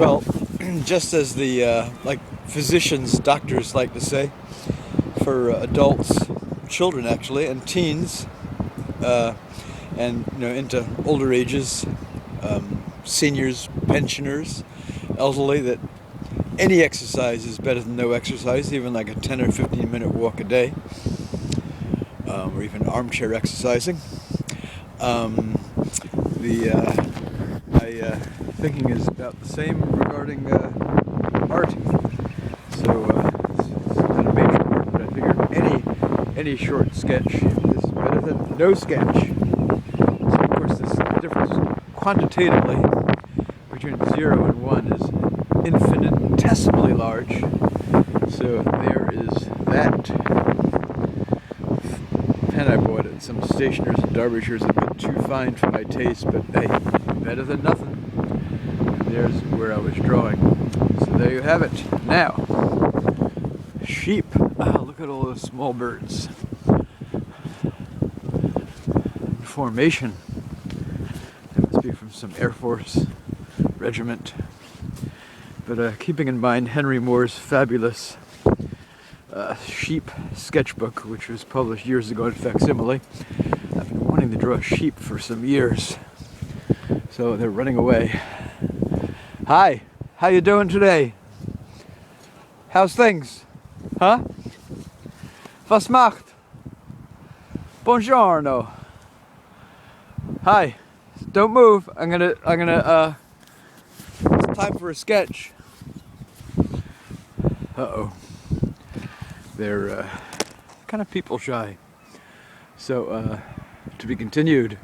Well, just as the like physicians, doctors like to say, for adults, children actually, and teens, and into older ages, seniors, pensioners, elderly, that any exercise is better than no exercise, even like a 10 or 15 minute walk a day, or even armchair exercising. My thinking is about the same regarding art. So it's not a major art, but I figure any short sketch is better than no sketch. So of course this difference quantitatively between 0 and 1 is infinitesimally large. So there is that pen I bought at some stationers and Derbyshire's a bit too fine for my taste, but hey, better than nothing. And there's where I was drawing. So there you have it. Now, sheep. Ah, look at all those small birds. Formation. That must be from some Air Force regiment. But keeping in mind Henry Moore's fabulous sheep sketchbook, which was published years ago in facsimile, I've been wanting to draw sheep for some years. So they're running away. Hi, how you doing today? How's things? Huh? Was macht? Buongiorno. Hi. Don't move. I'm gonna it's time for a sketch. Uh-oh. They're kind of people shy. So to be continued.